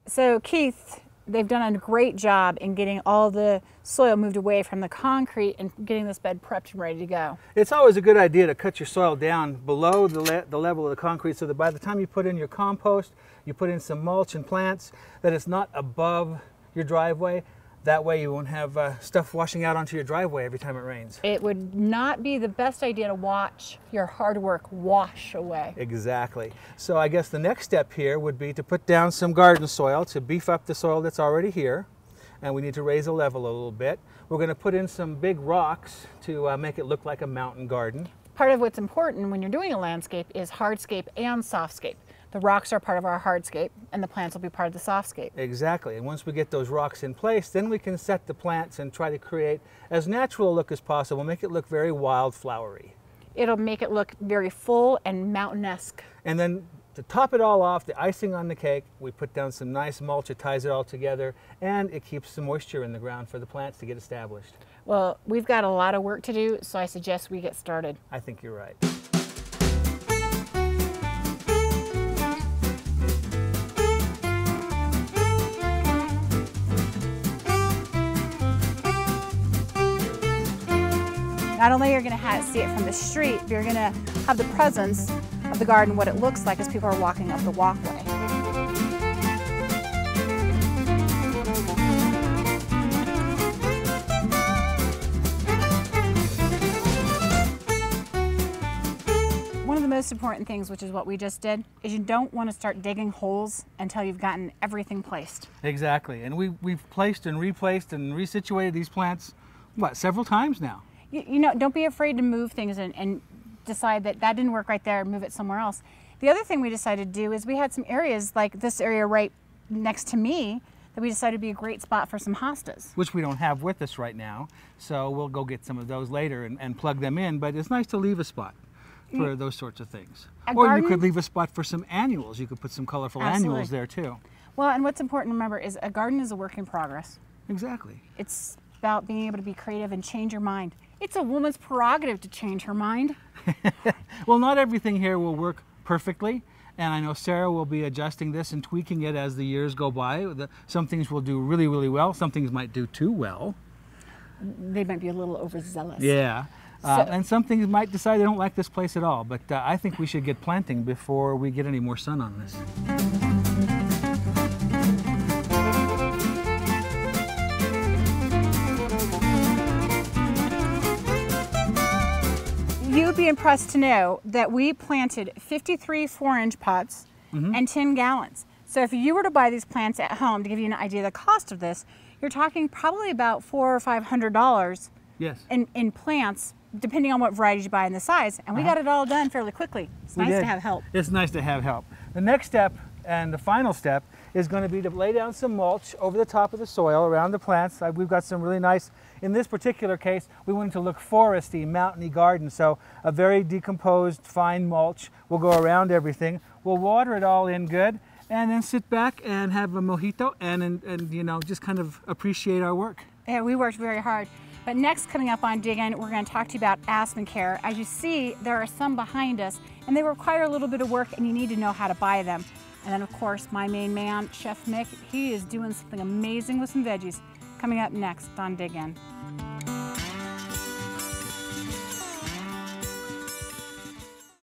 So Keith, they've done a great job in getting all the soil moved away from the concrete and getting this bed prepped and ready to go. It's always a good idea to cut your soil down below the level of the concrete so that by the time you put in your compost, you put in some mulch and plants, that it's not above your driveway. That way you won't have stuff washing out onto your driveway every time it rains. It would not be the best idea to watch your hard work wash away. Exactly. So I guess the next step here would be to put down some garden soil to beef up the soil that's already here. And we need to raise the level a little bit. We're going to put in some big rocks to make it look like a mountain garden. Part of what's important when you're doing a landscape is hardscape and softscape. The rocks are part of our hardscape and the plants will be part of the softscape. Exactly, and once we get those rocks in place, then we can set the plants and try to create as natural a look as possible, make it look very wildflowery. It'll make it look very full and mountain-esque. And then to top it all off, the icing on the cake, we put down some nice mulch, it ties it all together, and it keeps some moisture in the ground for the plants to get established. Well, we've got a lot of work to do, so I suggest we get started. I think you're right. Not only are you going to see it from the street, but you're going to have the presence of the garden, what it looks like as people are walking up the walkway. One of the most important things, which is what we just did, is you don't want to start digging holes until you've gotten everything placed. Exactly, and we've placed and replaced and resituated these plants, what, several times now? You know, don't be afraid to move things and decide that that didn't work right there and move it somewhere else. The other thing we decided to do is we had some areas like this area right next to me that we decided would be a great spot for some hostas. Which we don't have with us right now, so we'll go get some of those later and plug them in, but it's nice to leave a spot for those sorts of things. Or you could leave a spot for some annuals. You could put some colorful annuals there too. Well, and what's important to remember is a garden is a work in progress. Exactly. It's about being able to be creative and change your mind. It's a woman's prerogative to change her mind. Well, not everything here will work perfectly, and I know Sarah will be adjusting this and tweaking it as the years go by. Some things will do really, really well. Some things might do too well. They might be a little overzealous. Yeah. And some things might decide they don't like this place at all, but I think we should get planting before we get any more sun on this. You would be impressed to know that we planted 53 4-inch pots and 10 gallons. So if you were to buy these plants at home, to give you an idea of the cost of this, you're talking probably about $400 or $500 in plants, depending on what varieties you buy and the size. And we got it all done fairly quickly. It's nice to have help. It's nice to have help. The next step and the final step is going to be to lay down some mulch over the top of the soil around the plants. We've got some really nice, in this particular case, we wanted to look foresty, mountainy garden. So a very decomposed, fine mulch will go around everything. We'll water it all in good and then sit back and have a mojito and you know, just kind of appreciate our work. Yeah, we worked very hard. But next, coming up on Dig In, we're going to talk to you about aspen care. As you see, there are some behind us, and they require a little bit of work, and you need to know how to buy them. And then, of course, my main man, Chef Mick, he is doing something amazing with some veggies. Coming up next on Dig In.